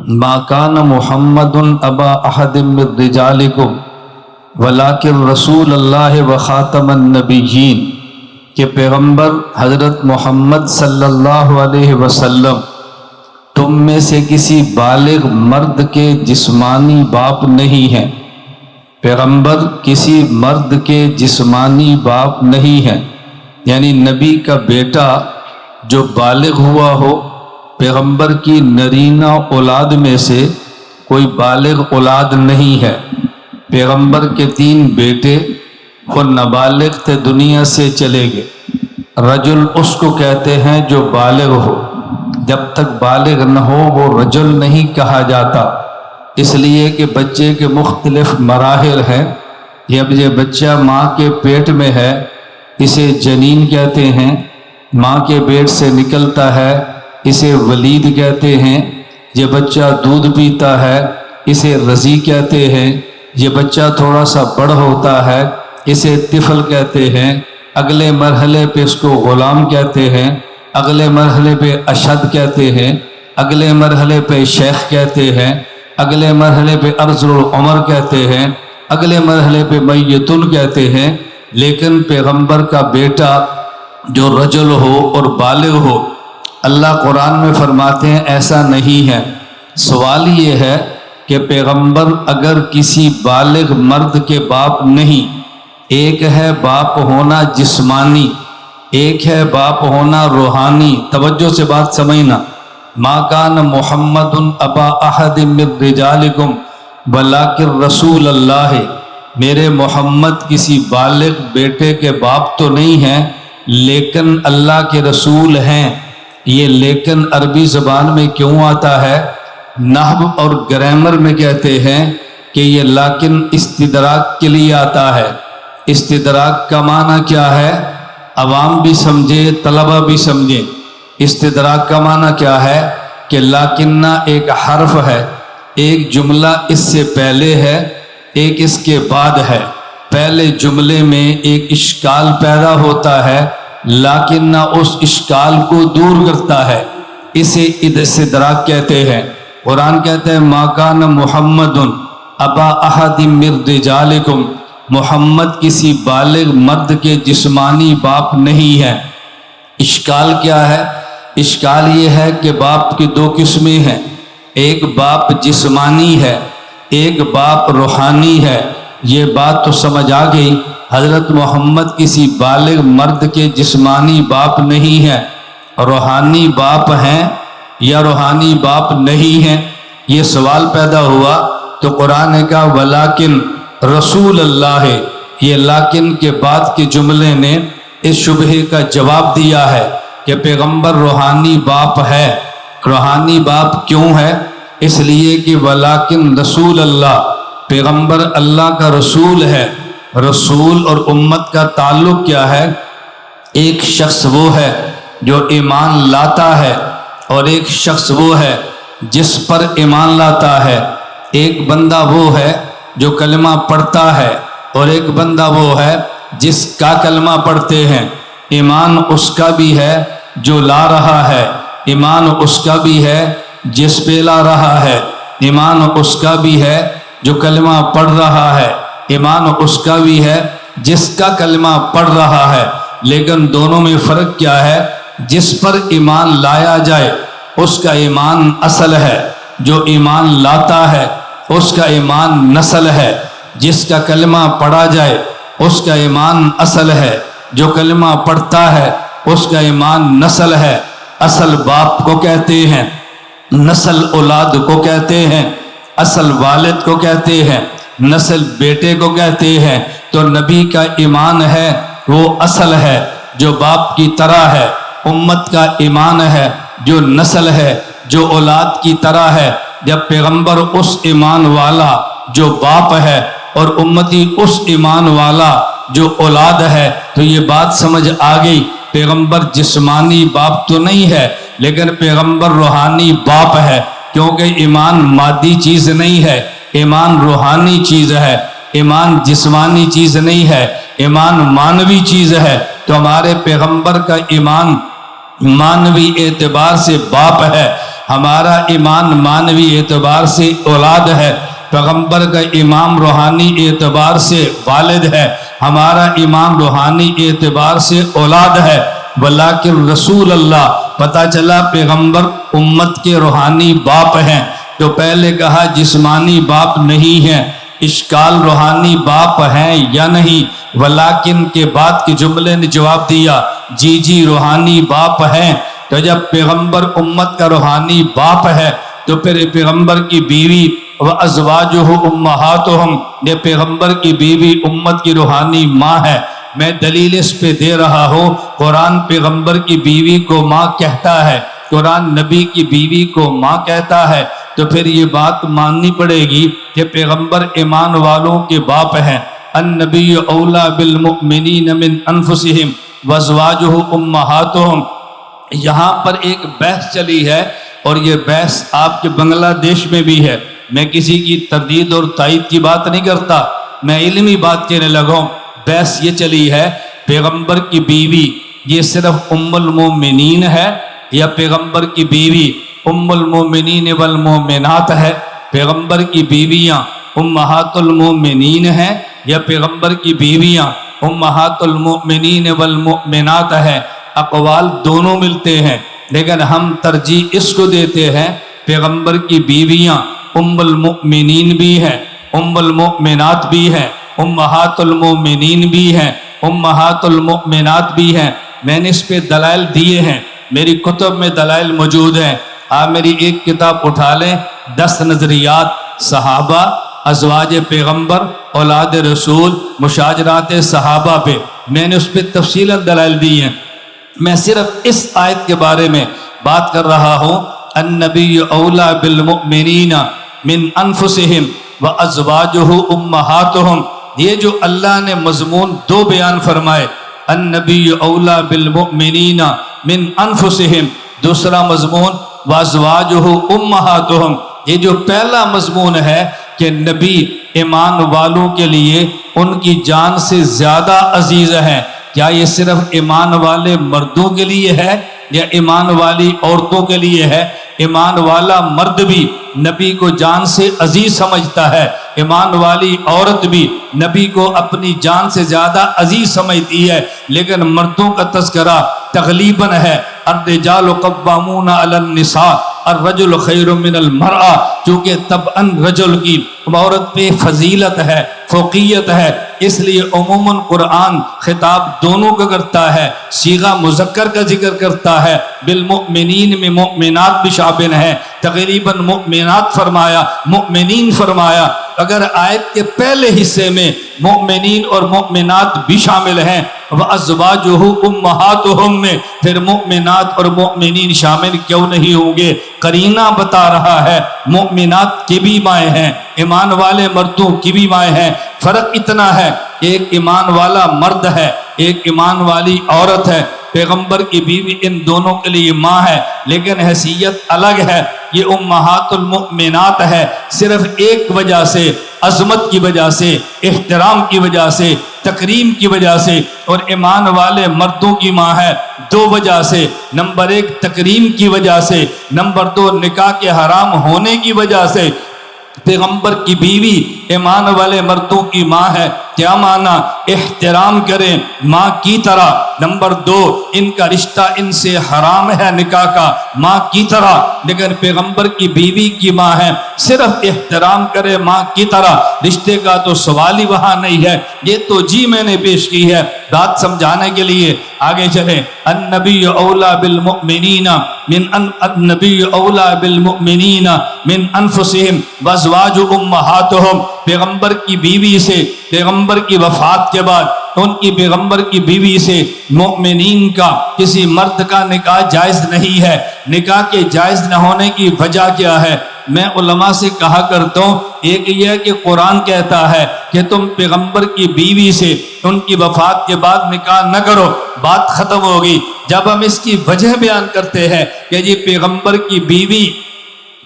ما کان محمد ابا احد من رجالکم ولکن رسول اللہ و خاتم النبیین، کہ پیغمبر حضرت محمد صلی اللہ علیہ وسلم تم میں سے کسی بالغ مرد کے جسمانی باپ نہیں ہیں۔ پیغمبر کسی مرد کے جسمانی باپ نہیں ہے، یعنی نبی کا بیٹا جو بالغ ہوا ہو، پیغمبر کی نرینہ اولاد میں سے کوئی بالغ اولاد نہیں ہے۔ پیغمبر کے 3 بیٹے وہ نابالغ تھے، دنیا سے چلے گئے۔ رجل اس کو کہتے ہیں جو بالغ ہو، جب تک بالغ نہ ہو وہ رجل نہیں کہا جاتا، اس لیے کہ بچے کے مختلف مراحل ہیں۔ جب یہ بچہ ماں کے پیٹ میں ہے اسے جنین کہتے ہیں، ماں کے پیٹ سے نکلتا ہے اسے ولید کہتے ہیں، یہ بچہ دودھ پیتا ہے اسے رضی کہتے ہیں، یہ بچہ تھوڑا سا بڑھ ہوتا ہے اسے طفل کہتے ہیں، اگلے مرحلے پہ اس کو غلام کہتے ہیں، اگلے مرحلے پہ اشد کہتے ہیں، اگلے مرحلے پہ شیخ کہتے ہیں، اگلے مرحلے پہ ارذل العمر کہتے ہیں، اگلے مرحلے پہ میتن کہتے ہیں۔ لیکن پیغمبر کا بیٹا جو رجل ہو اور بالغ ہو، اللہ قرآن میں فرماتے ہیں ایسا نہیں ہے۔ سوال یہ ہے کہ پیغمبر اگر کسی بالغ مرد کے باپ نہیں، ایک ہے باپ ہونا جسمانی، ایک ہے باپ ہونا روحانی، توجہ سے بات سمجھنا، ما کان محمد ابا احد من رجالکم ولکن رسول اللہ، میرے محمد کسی بالغ بیٹے کے باپ تو نہیں ہیں لیکن اللہ کے رسول ہیں۔ یہ لیکن عربی زبان میں کیوں آتا ہے؟ نحو اور گرامر میں کہتے ہیں کہ یہ لیکن استدراک کے لیے آتا ہے۔ استدراک کا معنی کیا ہے؟ عوام بھی سمجھے، طلبہ بھی سمجھے۔ استدراک کا معنی کیا ہے کہ لیکن ایک حرف ہے، ایک جملہ اس سے پہلے ہے، ایک اس کے بعد ہے۔ پہلے جملے میں ایک اشکال پیدا ہوتا ہے، لیکن اس اشکال کو دور کرتا ہے، اسے استدراک کہتے ہیں۔ قرآن کہتے ہیں ما کان محمد ابا احد من رجالکم، محمد کسی بالغ مرد کے جسمانی باپ نہیں ہے۔ اشکال کیا ہے؟ اشکال یہ ہے کہ باپ کی 2 قسمیں ہیں، ایک باپ جسمانی ہے، ایک باپ روحانی ہے۔ یہ بات تو سمجھ آ گئی، حضرت محمد کسی بالغ مرد کے جسمانی باپ نہیں ہے، روحانی باپ ہیں یا روحانی باپ نہیں ہیں؟ یہ سوال پیدا ہوا تو قرآن نے کہا ولیکن رسول اللہ، یہ لیکن کے بعد کے جملے نے اس شبہے کا جواب دیا ہے کہ پیغمبر روحانی باپ ہے۔ روحانی باپ کیوں ہے؟ اس لیے کہ ولیکن رسول اللہ، پیغمبر اللہ کا رسول ہے۔ رسول اور امت کا تعلق کیا ہے؟ ایک شخص وہ ہے جو ایمان لاتا ہے اور ایک شخص وہ ہے جس پر ایمان لاتا ہے۔ ایک بندہ وہ ہے جو کلمہ پڑھتا ہے اور ایک بندہ وہ ہے جس کا کلمہ پڑھتے ہیں۔ ایمان اس کا بھی ہے جو لا رہا ہے، ایمان اس کا بھی ہے جس پہ لا رہا ہے، ایمان اس کا بھی ہے جو کلمہ پڑھ رہا ہے، ایمان اس کا بھی ہے جس کا کلمہ پڑھ رہا ہے۔ لیکن دونوں میں فرق کیا ہے؟ جس پر ایمان لایا جائے اس کا ایمان اصل ہے، جو ایمان لاتا ہے اس کا ایمان نسل ہے۔ جس کا کلمہ پڑھا جائے اس کا ایمان اصل ہے، جو کلمہ پڑھتا ہے اس کا ایمان نسل ہے۔ اصل باپ کو کہتے ہیں، نسل اولاد کو کہتے ہیں، اصل والد کو کہتے ہیں، نسل بیٹے کو کہتے ہیں۔ تو نبی کا ایمان ہے وہ اصل ہے جو باپ کی طرح ہے، امت کا ایمان ہے جو نسل ہے، جو اولاد کی طرح ہے۔ جب پیغمبر اس ایمان والا جو باپ ہے اور امتی اس ایمان والا جو اولاد ہے، تو یہ بات سمجھ آ گئی، پیغمبر جسمانی باپ تو نہیں ہے لیکن پیغمبر روحانی باپ ہے، کیونکہ ایمان مادی چیز نہیں ہے، ایمان روحانی چیز ہے، ایمان جسمانی چیز نہیں ہے، ایمان مانوی چیز ہے۔ تو ہمارے پیغمبر کا ایمان مانوی اعتبار سے باپ ہے، ہمارا ایمان مانوی اعتبار سے اولاد ہے، پیغمبر کا امام روحانی اعتبار سے والد ہے، ہمارا امام روحانی اعتبار سے اولاد ہے، ولیکن رسول اللہ پتہ چلا پیغمبر امت کے روحانی باپ ہیں۔ تو پہلے کہا جسمانی باپ نہیں ہے، اشکال روحانی باپ ہیں یا نہیں، ولیکن کے بعد کے جملے نے جواب دیا جی روحانی باپ ہیں۔ تو جب پیغمبر امت کا روحانی باپ ہے تو پھر پیغمبر کی بیوی وَأَزْوَاجُهُ أُمَّهَاتُهُمْ، یہ پیغمبر کی بیوی امت کی روحانی ماں ہے۔ میں دلیل اس پہ دے رہا ہوں، قرآن پیغمبر کی بیوی کو ماں کہتا ہے، قرآن نبی کی بیوی کو ماں کہتا ہے، تو پھر یہ بات ماننی پڑے گی کہ پیغمبر ایمان والوں کے باپ ہیں۔ النبی اولا بالمؤمنین من انفسہم وازواجہ امہاتہم۔ یہاں پر ایک بحث چلی ہے اور یہ بحث آپ کے بنگلہ دیش میں بھی ہے۔ میں کسی کی تردید اور تائید کی بات نہیں کرتا، میں علمی بات کہنے لگا ہوں۔ بحث یہ چلی ہے پیغمبر کی بیوی یہ صرف ام المومنین ہے یا پیغمبر کی بیوی ام المومنین والمومنات ہے، پیغمبر کی بیویاں امہات المومنین ہیں یا پیغمبر کی بیویاں امہات المومنین والمؤمنات ہیں۔ اقوال دونوں ملتے ہیں، لیکن ہم ترجیح اس کو دیتے ہیں پیغمبر کی بیویاں ام المؤمنین بھی ہیں، ام المؤمنات بھی ہیں، امہات المومنین بھی ہیں، امہات المؤمنات بھی ہیں۔ میں نے اس پہ دلائل دیے ہیں، میری کتب میں دلائل موجود ہیں۔ آپ میری ایک کتاب اٹھا لیں، 10 نظریات صحابہ، ازواج پیغمبر، اولاد رسول، مشاجرات صحابہ پہ میں نے اس پہ تفصیلاً دلائل دی ہیں۔ میں صرف اس آیت کے بارے میں بات کر رہا ہوں، النبی اولا بالمؤمنین من انفسہم وازواجہ امہاتہم۔ یہ جو اللہ نے مضمون 2 بیان فرمائے، النبی اولا بالمؤمنین من انفسہم، دوسرا مضمون وازواجہ امہاتہم۔ یہ جو پہلا مضمون ہے کہ نبی ایمان والوں کے لیے ان کی جان سے زیادہ عزیز ہیں، کیا یہ صرف ایمان والے مردوں کے لیے ہے یا ایمان والی عورتوں کے لیے ہے؟ ایمان والا مرد بھی نبی کو جان سے عزیز سمجھتا ہے، ایمان والی عورت بھی نبی کو اپنی جان سے زیادہ عزیز سمجھتی ہے، لیکن مردوں کا تذکرہ تغلیباً ہے۔ الرجال قوامون علی النساء، الرجل خیر من المرأة، چونکہ طبعاً رجل کی عورت پہ فضیلت ہے، فوقیت ہے، اس لیے عموماً قرآن خطاب دونوں کا کرتا ہے، صیغہ مذکر کا ذکر کرتا ہے، بالمؤمنین میں مؤمنات بھی شامل ہیں، تقریباً مؤمنات فرمایا، مؤمنین فرمایا۔ اگر آیت کے پہلے حصے میں مؤمنین اور مؤمنات بھی شامل ہیں، وَأَزْوَاجُهُ أُمَّهَاتُهُمْ میں پھر مؤمنات اور مؤمنین شامل کیوں نہیں ہوں گے؟ قرینہ بتا رہا ہے مؤمنات کی بھی مائیں ہیں، ایمان والے مردوں کی بھی مائیں ہیں۔ فرق اتنا ہے کہ ایک ایمان والا مرد ہے، ایک ایمان والی عورت ہے۔ پیغمبر کی بیوی ان دونوں کے لیے ماں ہے، لیکن حیثیت الگ ہے، یہ امہات المؤمنات ہے، صرف ایک وجہ سے، عظمت کی وجہ سے، احترام کی وجہ سے، تکریم کی وجہ سے، اور ایمان والے مردوں کی ماں ہے 2 وجہ سے۔ نمبر 1 تکریم کی وجہ سے، نمبر 2 نکاح کے حرام ہونے کی وجہ سے۔ پیغمبر کی بیوی ایمان والے مردوں کی ماں ہے، کیا معنی؟ احترام کریں ماں کی طرح۔ نمبر 2 ان کا رشتہ ان سے حرام ہے نکاح کا، ماں کی طرح، لیکن پیغمبر کی بیوی کی ماں ہے، صرف احترام کرے ماں کی طرح، رشتے کا تو سوال ہی وہاں نہیں ہے۔ یہ تو جی میں نے پیش کی ہے بات سمجھانے کے لیے۔ آگے چلیں، النبی اولا بالمؤمنین النبی اولا بالمؤمنین من انفسہم وازواج امہاتہم۔ پیغمبر کی بیوی سے، پیغمبر کی وفات کے بعد ان کی پیغمبر کی بیوی سے مومنین کا کسی مرد کا نکاح جائز نہیں ہے۔ نکاح کے جائز نہ ہونے کی وجہ کیا ہے؟ میں علماء سے کہا کرتا ہوں، ایک یہ ہے کہ قرآن کہتا ہے کہ تم پیغمبر کی بیوی سے ان کی وفات کے بعد نکاح نہ کرو، بات ختم ہوگی۔ جب ہم اس کی وجہ بیان کرتے ہیں کہ جی پیغمبر کی بیوی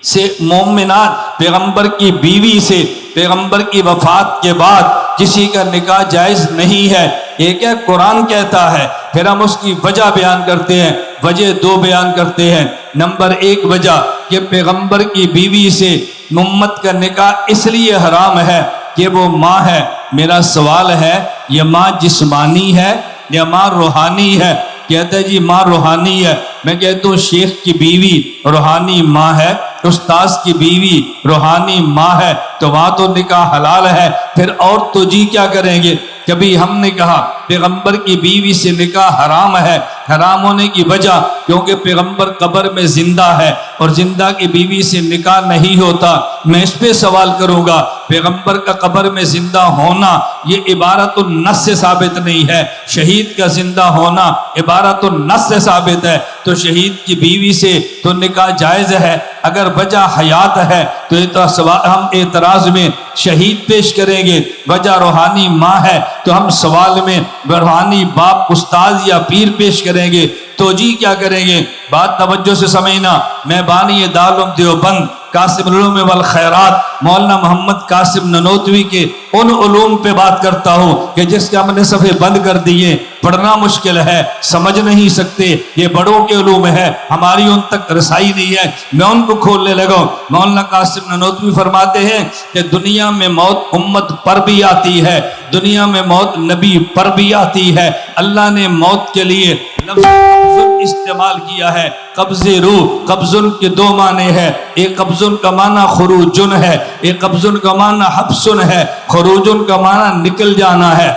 سے مومنات، پیغمبر کی بیوی سے پیغمبر کی وفات کے بعد کسی کا نکاح جائز نہیں ہے، ایک ہے قرآن کہتا ہے، پھر ہم اس کی وجہ بیان کرتے ہیں۔ وجہ 2 بیان کرتے ہیں۔ نمبر 1 وجہ کہ پیغمبر کی بیوی سے امت کا نکاح اس لیے حرام ہے کہ وہ ماں ہے۔ میرا سوال ہے، یہ ماں جسمانی ہے یا ماں روحانی ہے؟ کہتا ہے جی ماں روحانی ہے۔ میں کہتا ہوں شیخ کی بیوی روحانی ماں ہے، استاذ کی بیوی روحانی ماں ہے، تو وہاں تو نکاح حلال ہے، پھر اور تو جی کیا کریں گے؟ کبھی ہم نے کہا پیغمبر کی بیوی سے نکاح حرام ہے، حرام ہونے کی وجہ کیونکہ پیغمبر قبر میں زندہ ہے اور زندہ کی بیوی سے نکاح نہیں ہوتا۔ میں اس پہ سوال کروں گا، پیغمبر کا قبر میں زندہ ہونا یہ عبارت النص سے ثابت نہیں ہے، شہید کا زندہ ہونا عبارت النص سے ثابت ہے، تو شہید کی بیوی سے تو نکاح جائز ہے۔ اگر وجہ حیات ہے تو ہم اعتراض میں شہید پیش کریں گے، وجہ روحانی ماں ہے تو ہم سوال میں روحانی باپ استاذ یا پیر پیش کریں گے، تو جی کیا کریں گے؟ بات توجہ سے سمجھنا۔ میں بانی دارالعلوم دیوبند قاسم العلوم والخیرات مولانا محمد قاسم ننوتوی کے ان علوم پہ بات کرتا ہوں کہ جس کے ہم نے صفحے بند کر دیے، پڑھنا مشکل ہے، سمجھ نہیں سکتے، یہ بڑوں کے علوم ہے، ہماری ان تک رسائی نہیں ہے، میں ان کو کھولنے لگا۔ مولانا قاسم ننوتوی فرماتے ہیں کہ دنیا میں موت امت پر بھی آتی ہے، دنیا میں موت نبی پر بھی آتی ہے۔ اللہ نے موت کے لیے لفظ قبض استعمال کیا ہے، قبض روح۔ قبضن کے دو معنی ہے، ایک قبضن کا معنی خروجن ہے، ایک قبضن کا معنی حبسن ہے۔ خروجن کا معنی نکل جانا ہے،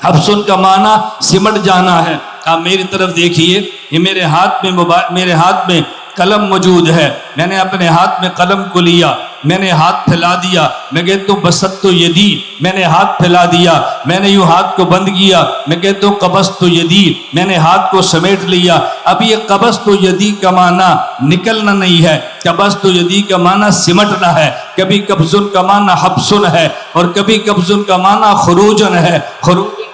حبسن کا معنی سمٹ جانا ہے۔ آپ میری طرف دیکھیے، یہ میرے ہاتھ میں قلم موجود ہے، میں نے اپنے ہاتھ میں قلم کو لیا، میں نے ہاتھ پھیلا دیا، میں کہتا ہوں بسط یدی، میں نے ہاتھ پھیلا دیا، میں نے یوں ہاتھ کو بند کیا، میں کہتا ہوں قبضت یدی، میں نے ہاتھ کو سمیٹ لیا۔ اب یہ قبضت یدی کا معنی نکلنا نہیں ہے، قبضت یدی کا معنی سمٹنا ہے۔ کبھی قبضن کا معنی حبسن ہے اور کبھی قبضن کا معنی خروجن ہے۔ خروجن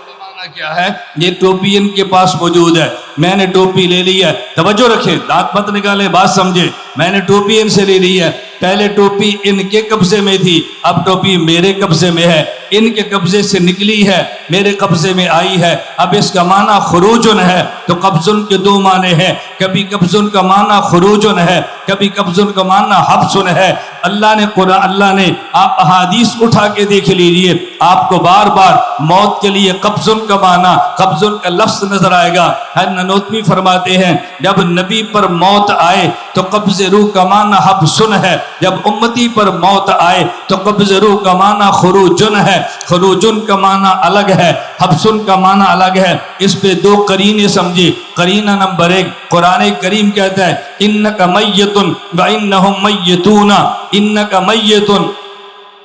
کیا ہے؟ یہ ٹوپی ان کے پاس موجود ہے، میں نے ٹوپی لے لی ہے، توجہ رکھیں، دانت مت نکالے، بات سمجھے، میں نے ٹوپی ان سے لے لی ہے، پہلے ٹوپی ان کے قبضے میں تھی، اب ٹوپی میرے قبضے میں ہے، ان کے قبضے سے نکلی ہے، میرے قبضے میں آئی ہے، اب اس کا معنی خروجن ہے۔ تو قبضن کے دو معنی ہیں، کبھی قبضن کا معنی خروجن ہے، کبھی قبضن کا معنی حبسن ہے۔ اللہ نے آپ احادیث اٹھا کے دیکھ لیجئے، آپ کو بار بار موت کے لیے قبضن کا معنی، قبضن کا لفظ نظر آئے گا۔ ننوتوی فرماتے ہیں جب نبی پر موت آئے تو قبض روح کا معنی حبسن ہے، جب امتی پر موت آئے تو قبض روح کا معنی خروجن ہے۔ خروجن کا معنی الگ ہے، حبسن کا معنی الگ ہے۔ اس پہ دو قرینے سمجھے۔ قرینہ نمبر 1، قرآن کریم کہتا ہے انک میت وانہم میتون، انک میت۔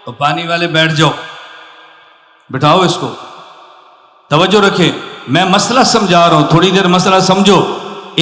تو پانی والے بیٹھ جاؤ، بٹھاؤ اس کو، توجہ رکھیں، میں مسئلہ سمجھا رہا ہوں، تھوڑی دیر مسئلہ سمجھو۔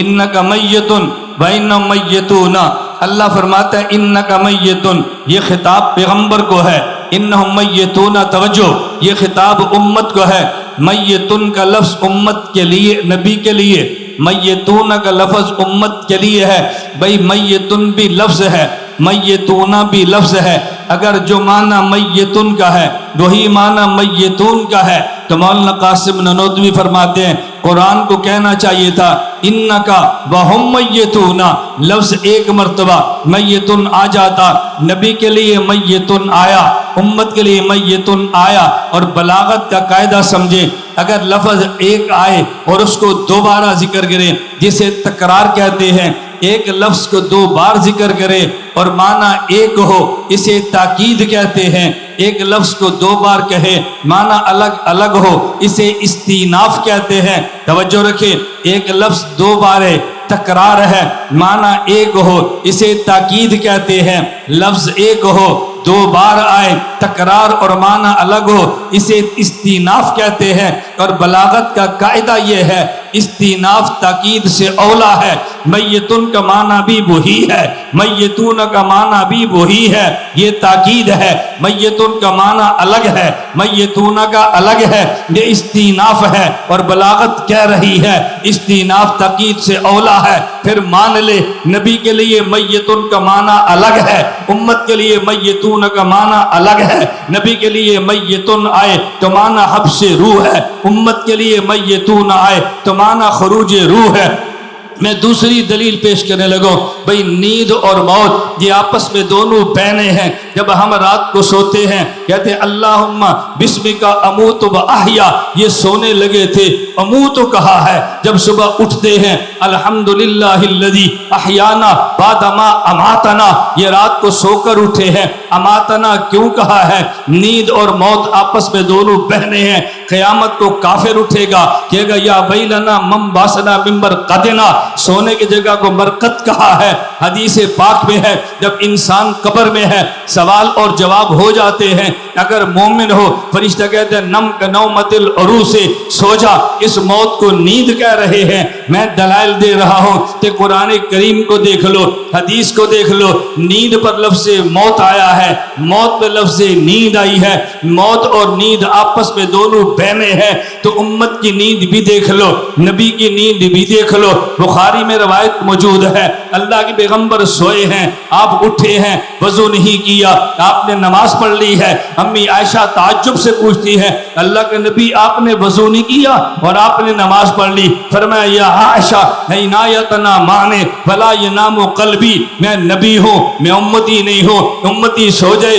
انک میت وانہم میتون، اللہ فرماتا ہے انک میت، یہ خطاب پیغمبر کو ہے، انہم میتون، توجہ، یہ خطاب امت کو ہے۔ میتون کا لفظ امت کے لیے، نبی کے لیے، میتون کا لفظ امت کے لیے ہے۔ بھئی میتون بھی لفظ ہے، میتون بھی لفظ ہے، اگر جو معنی میتون کا ہے وہی معنی میتون کا ہے تو مولانا قاسم ننوتوی فرماتے ہیں قرآن کو کہنا چاہیے تھا انکا وہم میتون، لفظ ایک مرتبہ میتون آ جاتا، نبی کے لیے میتون آیا، امت کے لیے میتون آیا۔ اور بلاغت کا قاعدہ سمجھیں، اگر لفظ ایک آئے اور اس کو دوبارہ ذکر کریں جسے تکرار کہتے ہیں، ایک لفظ کو دو بار ذکر کرے اور معنی ایک ہو اسے تاکید کہتے ہیں، ایک لفظ کو دو بار کہے معنی الگ الگ ہو اسے استیناف کہتے ہیں۔ توجہ رکھیں، ایک لفظ دو بار ہے، تکرار ہے، معنی ایک ہو اسے تاکید کہتے ہیں، لفظ ایک ہو دو بار آئے تکرار اور معنی الگ ہو اسے استیناف کہتے ہیں۔ اور بلاغت کا قاعدہ یہ ہے استیناف تاکید سے اولا ہے، میتون کا معنی بھی وہی ہے، میتون کا معنی بھی وہی ہے، یہ تاکید ہے، میتون کا معنی الگ ہے، میتون کا الگ ہے، یہ استیناف ہے۔ اور بلاغت کہہ رہی ہے استیناف تاکید سے اولا ہے، پھر مان لے نبی کے لیے میتون کا معنی الگ ہے، امت کے لیے میتون کا معنی الگ ہے۔ نبی کے لیے میتون آئے تو معنی حبس روح ہے، امت کے لیے میتون آئے تو معنی خروج روح ہے۔ میں دوسری دلیل پیش کرنے لگا، بھئی نیند اور موت یہ آپس میں دونوں بہنیں ہیں۔ جب ہم رات کو سوتے ہیں کہتے ہیں اللہم بسمک اموت و احیا، یہ سونے لگے تھے، اموت کہا ہے۔ جب صبح اٹھتے ہیں الحمدللہ الذی احیانا بعد ما اماتنا، یہ رات کو سو کر اٹھے ہیں، اماتنا کیوں کہا ہے؟ نیند اور موت آپس میں دونوں بہنیں ہیں۔ قیامت کو کافر اٹھے گا، کہے گا یا ویلنا من باسنا من مرقدنا، سونے کی جگہ کو مرقد کہا ہے۔ حدیث پاک میں ہے جب انسان قبر میں ہے سوال اور جواب ہو جاتے ہیں، اگر مومن ہو فرشتہ کہتے ہیں نم کا نومت العروس، سو جا، اس موت کو نیند کہہ رہے ہیں۔ میں دلائل دے رہا ہوں کہ قرآن کریم کو دیکھ لو، حدیث کو دیکھ لو، نیند پر لفظ موت آیا ہے، موت پر لفظ نیند آئی ہے۔ موت اور نیند آپس میں دونوں بہنیں ہیں، تو امت کی نیند بھی دیکھ لو، نبی کی نیند بھی دیکھ لو۔ بخاری میں روایت موجود ہے، اللہ کے پیغمبر سوئے ہیں، آپ اٹھے ہیں، وضو نہیں کیا، آپ نے نماز پڑھ لی ہے۔ امی عائشہ تعجب سے پوچھتی ہے اللہ کے نبی آپ نے وضو نہیں کیا اور آپ نے نماز پڑھ لی؟ فرمایا یا عائشہ عنایتنا مانے ولا ینام قلبی، میں نبی ہوں، میں امتی نہیں ہوں، امتی سو جائے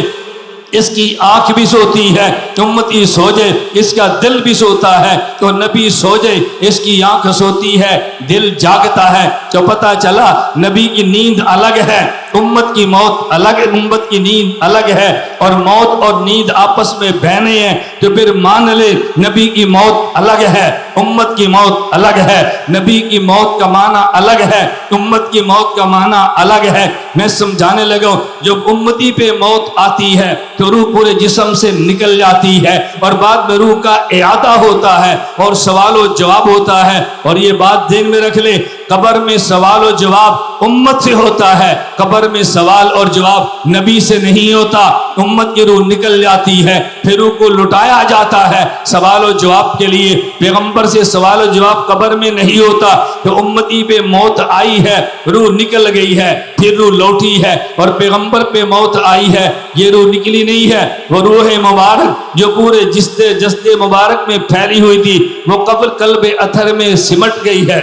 اس کی آنکھ بھی سوتی ہے، امتی سو جائے اس کا دل بھی سوتا ہے، تو نبی سو جائے اس کی آنکھ سوتی ہے، دل جاگتا ہے۔ تو پتہ چلا نبی کی نیند الگ ہے، امت کی موت الگ ہے، امت کی نیند الگ ہے، اور موت اور نیند آپس میں بہنیں ہیں۔ تو پھر مان لے نبی کی موت الگ ہے، امت کی موت الگ ہے، نبی کی موت کا معنی الگ ہے، امت کی موت کا معنی الگ ہے۔ میں سمجھانے لگا جب امتی پہ موت آتی ہے تو روح پورے جسم سے نکل جاتی ہے، اور بعد میں روح کا اعادہ ہوتا ہے اور سوال و جواب ہوتا ہے۔ اور یہ بات ذہن میں رکھ لے، قبر میں سوال و جواب امت سے ہوتا ہے، قبر میں سوال اور جواب نبی سے نہیں ہوتا۔ امت کی روح نکل جاتی ہے، پھر روح کو لٹایا جاتا ہے سوال و جواب کے لیے، پیغمبر سے سوال و جواب قبر میں نہیں ہوتا۔ تو امتی پہ موت آئی ہے، روح نکل گئی ہے، پھر روح لوٹی ہے، اور پیغمبر پہ موت آئی ہے، یہ روح نکلی نہیں ہے، وہ روح مبارک جو پورے جسد مبارک میں پھیلی ہوئی تھی وہ قلب اطہر میں سمٹ گئی ہے،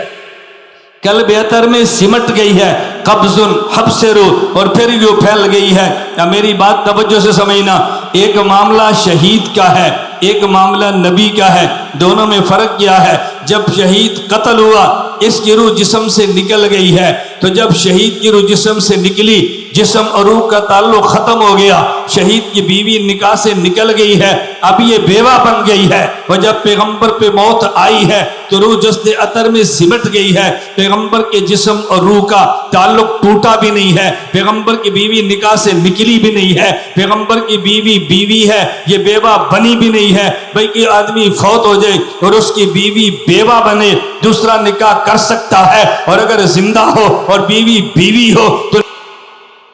قلب اطہر میں سمٹ گئی ہے، قبض حبس روح، اور پھر جو پھیل گئی ہے۔ میری بات توجہ سے سمجھنا، ایک معاملہ شہید کا ہے، ایک معاملہ نبی کا ہے، دونوں میں فرق کیا ہے؟ جب شہید قتل ہوا اس کی روح جسم سے نکل گئی ہے، تو جب شہید کی روح جسم سے نکلی جسم اور روح کا تعلق ختم ہو گیا، شہید کی بیوی نکاح سے نکل گئی ہے، اب یہ بیوہ بن گئی ہے، اور جب پیغمبر پہ موت آئی ہے تو روح جسد اطہر میں سمٹ گئی ہے، پیغمبر کے جسم اور روح کا تعلق ٹوٹا بھی نہیں ہے، پیغمبر کی بیوی نکاح سے نکلی بھی نہیں ہے، پیغمبر کی بیوی بیوی ہے، یہ بیوہ بنی بھی نہیں ہے۔ بھئی کہ آدمی فوت ہو جائے اور اس کی بیوی بیوہ بنے دوسرا نکاح کر سکتا ہے، اور اگر زندہ ہو اور بیوی بیوی ہو تو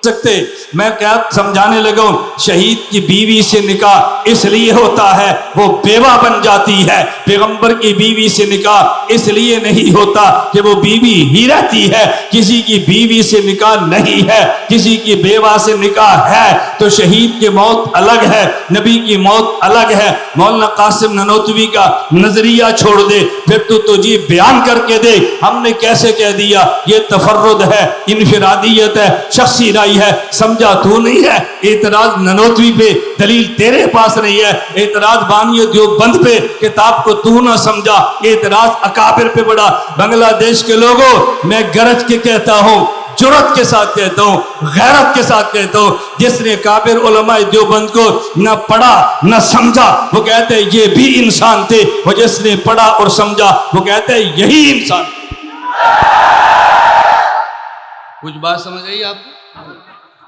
سکتے۔ میں کیا سمجھانے لگا، شہید کی بیوی سے نکاح اس لیے ہوتا ہے وہ بیوہ بن جاتی ہے، پیغمبر کی بیوی سے نکاح اس لیے نہیں ہوتا کہ وہ بیوی ہی رہتی ہے، کسی کی بیوی سے نکاح نہیں ہے، کسی کی بیوہ سے نکاح ہے، تو شہید کی موت الگ ہے، نبی کی موت الگ ہے۔ مولانا قاسم نانوتوی کا نظریہ چھوڑ دے، پھر تو تجھے بیان کر کے دے ہم نے کیسے کہہ دیا یہ تفرد ہے، انفرادیت ہے، شخصی رائے ہے، سمجھا تو نہیں ہے۔ اعتراض نانوتوی پہ دلیل تیرے پاس نہیں ہے، اعتراض بانی دیوبند پہ کتاب کو تو نہ سمجھا، اعتراض اکابر پہ بڑا۔ بنگلہ دیش کے لوگوں میں گرج کے کہتا ہوں، جرات کے ساتھ کہتا ہوں، غیرت کے ساتھ کہتا ہوں، جس نے کابر علماء دیوبند کو نہ پڑھا نہ سمجھا وہ کہتے ہیں یہ بھی انسان تھے، اور جس نے پڑھا اور سمجھا وہ کہتے ہیں یہی انسان۔ کچھ بات سمجھ آئی آپ کو؟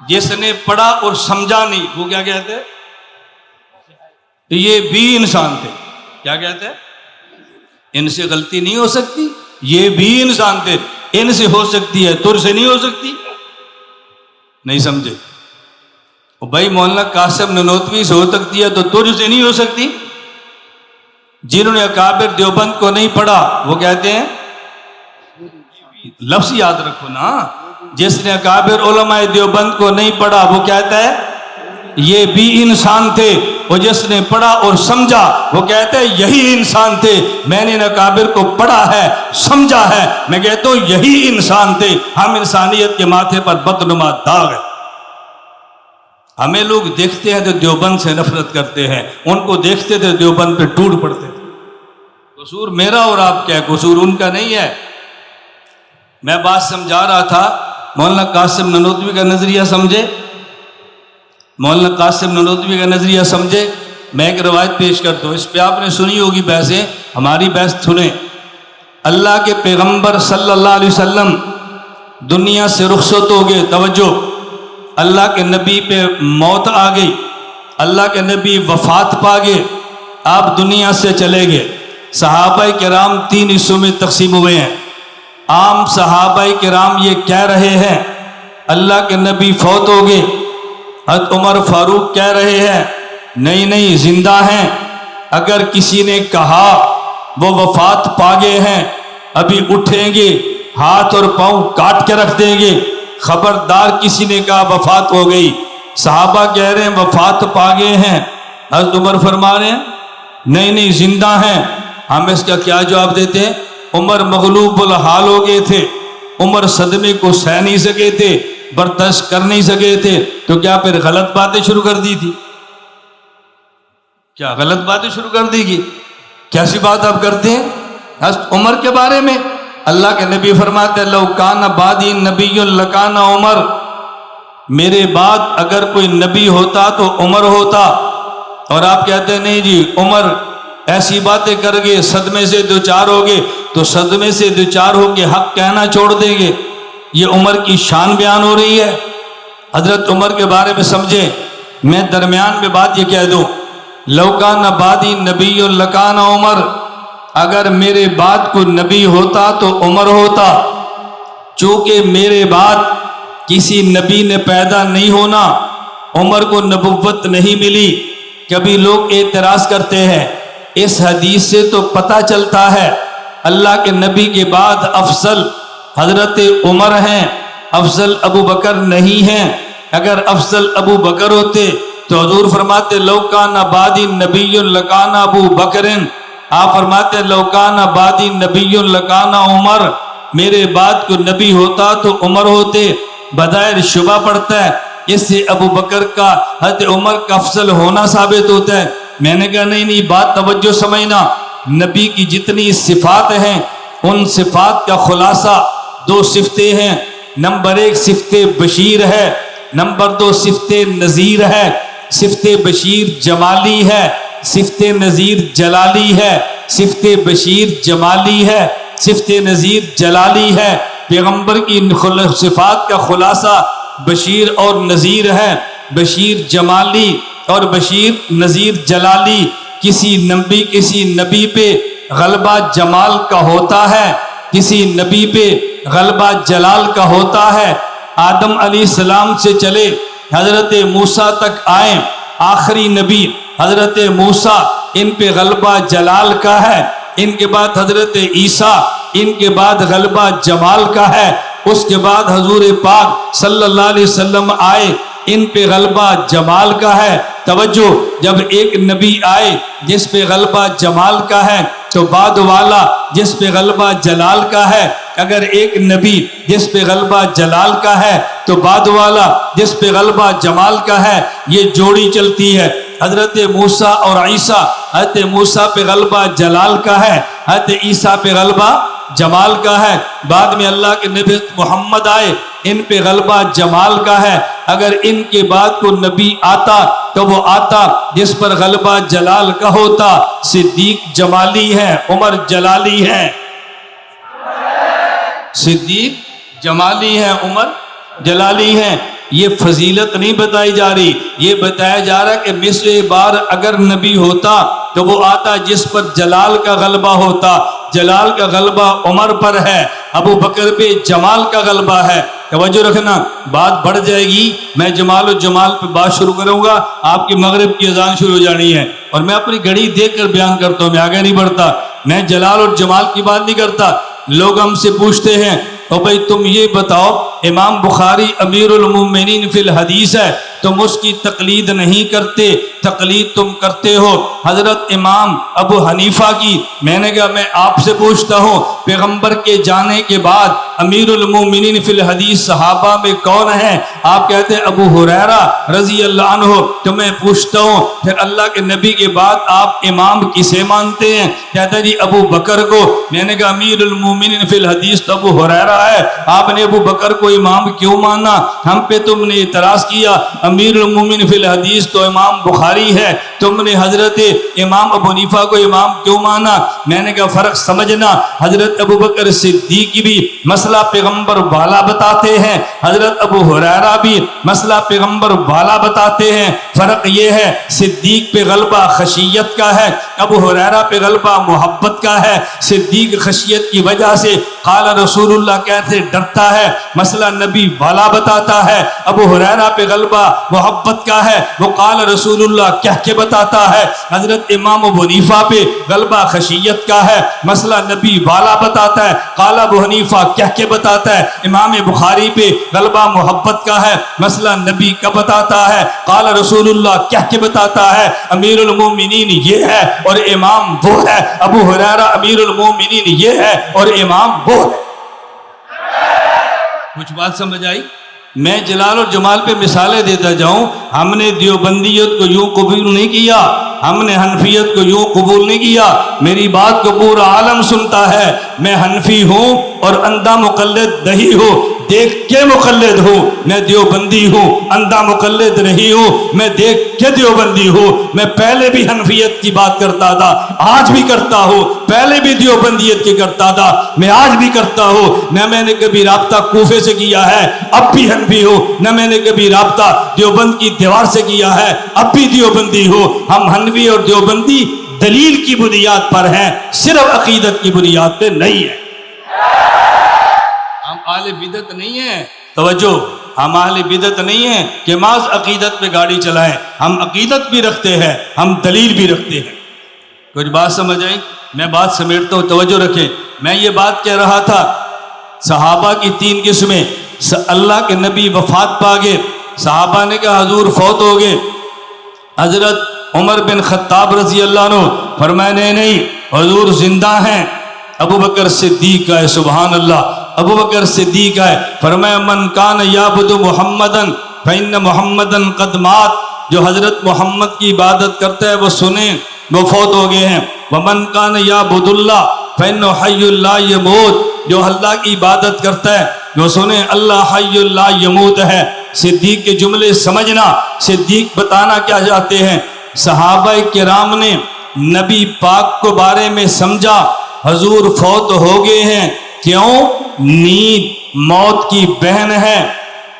جس نے پڑھا اور سمجھا نہیں وہ کیا کہتے ہیں؟ یہ بھی انسان تھے۔ کیا کہتے ہیں؟ ان سے غلطی نہیں ہو سکتی، یہ بھی انسان تھے، ان سے ہو سکتی ہے تر سے نہیں ہو سکتی۔ نہیں سمجھے؟ بھائی مولانا قاسم نانوتوی سے ہو سکتی ہے تو تر سے نہیں ہو سکتی۔ جنہوں نے اکابر دیوبند کو نہیں پڑھا وہ کہتے ہیں، لفظ یاد رکھو نا، جس نے اکابر علماء دیوبند کو نہیں پڑھا وہ کہتا ہے یہ بھی انسان تھے، وہ جس نے پڑھا اور سمجھا وہ کہتے ہیں یہی انسان تھے. میں نے اکابر کو پڑھا ہے سمجھا ہے, میں کہتا ہوں یہی انسان تھے. ہم انسانیت کے ماتھے پر بدنما داغ ہے. ہمیں لوگ دیکھتے ہیں تو دیوبند سے نفرت کرتے ہیں, ان کو دیکھتے تھے دیوبند پہ ٹوٹ پڑتے تھے. قصور میرا اور آپ کیا ہے, قصور ان کا نہیں ہے. میں بات سمجھا رہا تھا, مولانا قاسم نانوتوی کا نظریہ سمجھے, مولانا قاسم نانوتوی کا نظریہ سمجھے. میں ایک روایت پیش کرتا ہوں, اس پہ آپ نے سنی ہوگی بحثیں, ہماری بحث سنیں. اللہ کے پیغمبر صلی اللہ علیہ وسلم دنیا سے رخصت ہو گئے. توجہ, اللہ کے نبی پہ موت آ گئی, اللہ کے نبی وفات پا گئے, آپ دنیا سے چلے گئے. صحابہ کرام 3 حصوں میں تقسیم ہوئے ہیں. عام صحابہ کرام یہ کہہ رہے ہیں اللہ کے نبی فوت ہو گئے. حضرت عمر فاروق کہہ رہے ہیں نہیں زندہ ہیں. اگر کسی نے کہا وہ وفات پا گئے ہیں, ابھی اٹھیں گے, ہاتھ اور پاؤں کاٹ کے رکھ دیں گے. خبردار کسی نے کہا وفات ہو گئی. صحابہ کہہ رہے ہیں وفات پا گئے ہیں. حضرت عمر فرما رہے ہیں نہیں زندہ ہیں. ہم اس کا کیا جواب دیتے ہیں؟ عمر مغلوب الحال ہو گئے تھے, عمر صدمے کو سہ نہیں سکے تھے, برداشت کر نہیں سکے تھے. تو کیا پھر غلط باتیں شروع کر دی تھی؟ کیا غلط باتیں شروع کر دی گی؟ کیسی بات آپ کرتے ہیں حضرت عمر کے بارے میں؟ اللہ کے نبی فرماتے لو کان بعدی نبی لکان عمر, میرے بعد اگر کوئی نبی ہوتا تو عمر ہوتا. اور آپ کہتے ہیں نہیں جی عمر ایسی باتیں کر گئے, صدمے سے دوچار ہو گئے, تو صدمے سے دوچار ہو کے حق کہنا چھوڑ دیں گے. یہ عمر کی شان بیان ہو رہی ہے. حضرت عمر کے بارے میں سمجھیں. میں درمیان میں بات یہ کہہ دوں, لو کان بعدی نبی لکان عمر, اگر میرے بعد کوئی نبی ہوتا تو عمر ہوتا. چونکہ میرے بعد کسی نبی نے پیدا نہیں ہونا, عمر کو نبوت نہیں ملی. کبھی لوگ اعتراض کرتے ہیں, اس حدیث سے تو پتہ چلتا ہے اللہ کے نبی کے بعد افضل حضرت عمر ہیں, افضل ابو بکر نہیں ہیں. اگر افضل ابو بکر ہوتے تو حضور فرماتے لو کان بعدی نبی لکان ابو بکر. آپ فرماتے لو کان بعدی نبی لکان عمر, میرے بعد کو نبی ہوتا تو عمر ہوتے. بظاہر شبہ پڑتا ہے, اس سے ابو بکر کا حضرت عمر کا افضل ہونا ثابت ہوتا ہے. میں نے کہا نہیں بات توجہ سمجھنا. نبی کی جتنی صفات ہیں ان صفات کا خلاصہ 2 صفتیں ہیں. نمبر 1 صفت بشیر ہے, نمبر 2 صفت نذیر ہے. صفت بشیر جمالی ہے, صفت نذیر جلالی ہے. صفت بشیر جمالی ہے, صفت نذیر جلالی ہے. پیغمبر کی صفات کا خلاصہ بشیر اور نذیر ہے. بشیر جمالی اور بشیر نذیر جلالی. کسی نبی پہ غلبہ جمال کا ہوتا ہے, کسی نبی پہ غلبہ جلال کا ہوتا ہے. آدم علیہ السلام سے چلے حضرت موسیٰ تک آئے, آخری نبی حضرت موسیٰ, ان پہ غلبہ جلال کا ہے. ان کے بعد حضرت عیسیٰ, ان کے بعد غلبہ جمال کا ہے. اس کے بعد حضور پاک صلی اللہ علیہ وسلم آئے, ان پہ غلبہ جمال کا ہے. توجہ, جب ایک نبی آئے جس پہ غلبہ جمال کا ہے تو بعد والا جس پہ غلبہ جلال کا ہے. اگر ایک نبی جس پہ غلبہ جلال کا ہے تو بعد والا جس پہ غلبہ جمال کا ہے, یہ جوڑی چلتی ہے. حضرت موسیٰ اور عیسیٰ, حضرت موسیٰ پہ غلبہ جلال کا ہے, حضرت عیسیٰ پہ غلبہ جمال کا ہے. بعد میں اللہ کے نبی محمد آئے, ان پہ غلبہ جمال کا ہے. اگر ان کے بعد کو نبی آتا تو وہ آتا جس پر غلبہ جلال کا ہوتا. صدیق جمالی ہے, عمر جلالی ہے. صدیق جمالی ہے, عمر جلالی ہے. یہ فضیلت نہیں بتائی جا رہی, یہ بتایا جا رہا ہے کہ مثل بار اگر نبی ہوتا تو وہ آتا جس پر جلال کا غلبہ ہوتا. جلال کا غلبہ عمر پر ہے, ابو بکر پہ جمال کا غلبہ ہے. توجہ رکھنا, بات بڑھ جائے گی. میں جمال و جمال پہ بات شروع کروں گا, آپ کی مغرب کی اذان شروع ہو جانی ہے. اور میں اپنی گھڑی دیکھ کر بیان کرتا ہوں, میں آگے نہیں بڑھتا. میں جلال اور جمال کی بات نہیں کرتا. لوگ ہم سے پوچھتے ہیں اور بھائی تم یہ بتاؤ امام بخاری امیر المومنین فی الحدیث ہے، تم اس کی تقلید نہیں کرتے، تقلید تم کرتے ہو حضرت امام ابو حنیفہ کی۔ میں نے کہا میں آپ سے پوچھتا ہوں پیغمبر کے جانے کے بعد امیر المومنین فی الحدیث صحابہ میں کون ہیں؟ آپ کہتے ہیں ابو ہریرہ رضی اللہ عنہ۔ تو میں پوچھتا ہوں پھر اللہ کے نبی کے بعد آپ امام کسے مانتے ہیں؟ کہتا ہے جی ابو بکر کو۔ میں نے کہا امیر المومنین فی الحدیث تو ابو ہریرہ ہے، آپ نے ابو بکر کو امام کیوں مانا؟ ہم پہ تم نے اعتراض کیا امیر المومنین فی الحدیث تو امام بخاری ہے، تم نے حضرت امام ابو حنیفہ کو امام کیوں مانا؟ میں نے کہا فرق سمجھنا، حضرت ابو بکر صدیق بھی مسئلہ پیغمبر والا بتاتے ہیں، حضرت ابو ہریرہ بھی مسئلہ پیغمبر والا بتاتے ہیں۔ فرق یہ ہے صدیق پہ غلبہ خشیت کا ہے، ابو ہریرہ پہ غلبہ محبت کا ہے۔ صدیق خشیت کی وجہ سے قال رسول اللہ کہتے ڈرتا ہے، مسئلہ نبی والا بتاتا ہے۔ ابو ہریرہ پہ غلبہ محبت کا ہے، وہ قال رسول اللہ کہہ کے بتاتا ہے۔ حضرت امام ابو حنیفہ پہ غلبہ خشیت کا ہے، مسئلہ نبی والا بتاتا ہے، قال ابو حنیفہ کہہ کے بتاتا ہے۔ امام بخاری پہ غلبہ محبت کا ہے، مسئلہ نبی کا بتاتا ہے، قال رسول اللہ کہہ کے بتاتا ہے۔ امیر المومنین یہ ہے اور امام وہ ہے، ابو ہریرہ امیر المومنین یہ ہے اور امام وہ ہے۔ کچھ بات سمجھ آئی؟ میں جلال اور جمال پہ مثالیں دیتا جاؤں۔ ہم نے دیوبندیت کو یوں قبول نہیں کیا، ہم نے حنفیت کو یوں قبول نہیں کیا۔ میری بات کو پورا عالم سنتا ہے، میں حنفی ہوں اور اندھا مقلد نہیں ہوں، دیکھ کے مقلد ہوں۔ میں دیوبندی ہوں، اندھا مقلد نہیں ہوں، میں دیکھ کے دیوبندی ہوں۔ میں پہلے بھی حنفیت کی بات کرتا تھا، آج بھی کرتا ہوں، پہلے بھی دیوبندیت کی کرتا تھا، میں آج بھی کرتا ہوں۔ نہ میں نے کبھی رابطہ کوفے سے کیا ہے، اب بھی حنفی ہوں، نہ میں نے کبھی رابطہ دیوبند کی دیوار سے کیا ہے، اب بھی دیوبندی ہوں۔ ہم حنفی اور دیوبندی دلیل کی بنیاد پر ہیں، صرف عقیدت کی بنیاد پہ نہیں ہے۔ ہم اہل بدعت نہیں ہیں، توجہ، ہم اہل بدعت نہیں ہیں کہ محض عقیدت پہ گاڑی چلائیں، ہم عقیدت بھی رکھتے ہیں، ہم دلیل بھی رکھتے ہیں۔ کچھ بات سمجھ آئی؟ میں بات سمیٹتا ہوں، توجہ رکھیں۔ میں یہ بات کہہ رہا تھا صحابہ کی 3 قسمیں۔ اللہ کے نبی وفات پا گئے، صحابہ نے کہا حضور فوت ہو گئے۔ حضرت عمر بن خطاب رضی اللہ عنہ فرمایا نہیں حضور زندہ ہیں۔ ابو بکر صدیق ہے، سبحان اللہ، ابو بکر صدیق ہے۔ فرمایا من کان یعبد محمدن فإن محمدن قد مات، جو حضرت محمد کی عبادت کرتا ہے وہ سنیں وہ فوت ہو گئے ہیں۔ ومن کان یعبد اللہ فإنہ حی لا یموت، جو اللہ کی عبادت کرتا ہے وہ سنیں اللہ حی لا یموت ہے۔ صدیق کے جملے سمجھنا، صدیق بتانا کیا چاہتے ہیں؟ صحابہ کرام نے نبی پاک کو بارے میں سمجھا حضور فوت ہو گئے ہیں، کیوں؟ نیند موت کی بہن ہے،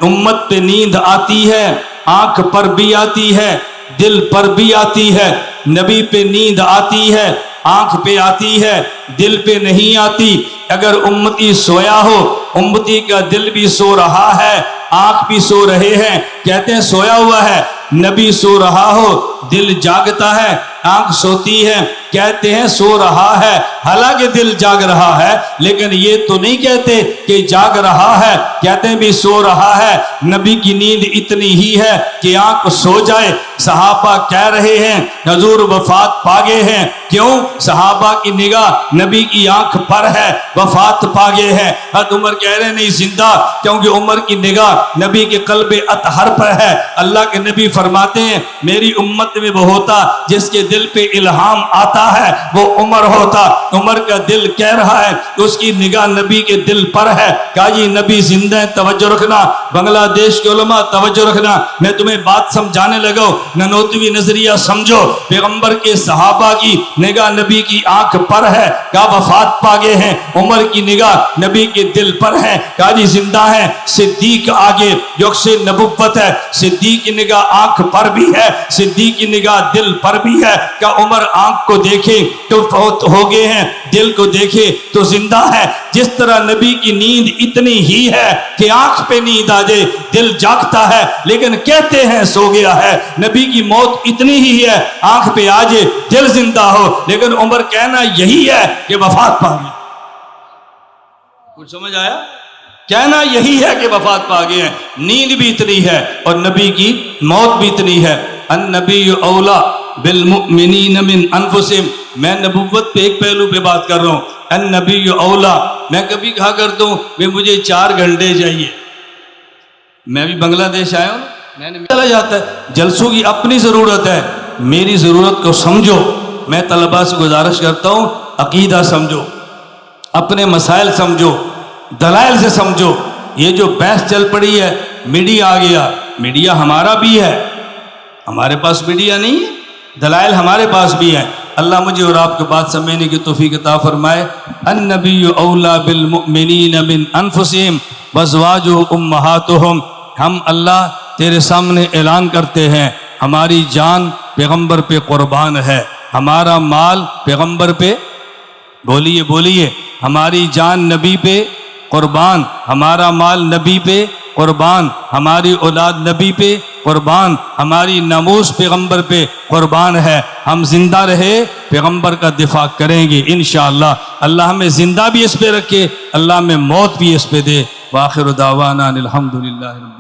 امت پہ نیند آتی ہے، آنکھ پر بھی آتی ہے، دل پر بھی آتی ہے۔ نبی پہ نیند آتی ہے، آنکھ پہ آتی ہے، دل پہ نہیں آتی۔ اگر امتی سویا ہو، امتی کا دل بھی سو رہا ہے، آنکھ بھی سو رہے ہیں، کہتے ہیں سویا ہوا ہے۔ نبی سو رہا ہو، دل جاگتا ہے، آنکھ سوتی ہے، کہتے ہیں سو رہا ہے، حالانکہ دل جاگ رہا ہے، لیکن یہ تو نہیں کہتے کہ جاگ رہا ہے، کہتے ہیں بھی سو رہا ہے۔ نبی کی نیند اتنی ہی ہے کہ آنکھ سو جائے۔ صحابہ کہہ رہے ہیں حضور وفات پا گئے ہیں، کیوں؟ صحابہ کی نگاہ نبی کی آنکھ پر ہے، وفات پا گئے ہیں۔ حضرت عمر کہہ رہے ہیں نہیں زندہ، کیونکہ عمر کی نگاہ نبی کے قلب اطہر پر ہے۔ اللہ کے نبی فرماتے ہیں میری امت میں وہ ہوتا جس کے دل پہ الہام آتا ہے وہ عمر ہوتا۔ عمر کا دل کہہ رہا ہے اس کی نگاہ نبی کے دل پر ہے۔ کہا جی نبی زندہ ہے، توجہ رکھنا، بنگلہ دیش کے علماء توجہ رکھنا، میں تمہیں بات سمجھانے لگا ہوں، ننوتوی نظریہ سمجھو۔ پیغمبر کے صحابہ کی نگاہ نبی کی آنکھ پر ہے، کہا وفات پا گئے ہیں۔ عمر کی نگاہ نبی کے دل پر ہے، کہا جی زندہ ہے۔ صدیق آگے جو سے نبوت ہے، صدیق کی نگاہ آنکھ پر بھی ہے، صدیق کی نگاہ دل پر بھی ہے۔ کہ عمر آنکھ کو دیکھے تو فوت ہو گئے ہیں، دل کو دیکھے تو زندہ ہے۔ جس طرح نبی کی نیند اتنی ہی ہے کہ آنکھ پہ نیند آ جائے، دل جاگتا ہے لیکن کہتے ہیں سو گیا ہے۔ نبی کی موت اتنی ہی ہے، آنکھ پہ آ جائے، دل زندہ ہو، لیکن عمر کہنا یہی ہے کہ وفات پا گئی۔ کچھ سمجھ آیا؟ کہنا یہی ہے کہ وفات پا گئے ہیں. نیند بھی اتنی ہے اور نبی کی موت بھی اتنی ہے. النبی اولا بالمؤمنین من انفسہم. میں نبوت پہ ایک پہلو پہ بات کر رہا ہوں. النبی اولا. میں کبھی کہا کرتا ہوں کہ مجھے 4 گھنٹے چاہیے. میں بھی بنگلہ دیش آیا ہوں, میں نے چلا جاتا ہے. جلسوں کی اپنی ضرورت ہے, میری ضرورت کو سمجھو. میں طلباء سے گزارش کرتا ہوں عقیدہ سمجھو, اپنے مسائل سمجھو, دلائل سے سمجھو. یہ جو بحث چل پڑی ہے میڈیا آ گیا, میڈیا ہمارا بھی ہے, ہمارے پاس میڈیا نہیں ہے, دلائل ہمارے پاس بھی ہیں. اللہ مجھے اور آپ کے بات سمجھنے کی توفیق عطا فرمائے. النبی اولا بالمؤمنین من انفسہم وازواجہ امہاتہم. ہم اللہ تیرے سامنے اعلان کرتے ہیں ہماری جان پیغمبر پہ قربان ہے, ہمارا مال پیغمبر پہ, بولیے بولیے, ہماری جان نبی پہ قربان, ہمارا مال نبی پہ قربان, ہماری اولاد نبی پہ قربان, ہماری ناموس پیغمبر پہ قربان ہے. ہم زندہ رہے پیغمبر کا دفاع کریں گے انشاءاللہ. اللہ ہمیں زندہ بھی اس پہ رکھے, اللہ ہمیں موت بھی اس پہ دے. وآخر دعوانا الحمدللہ رب العالمین.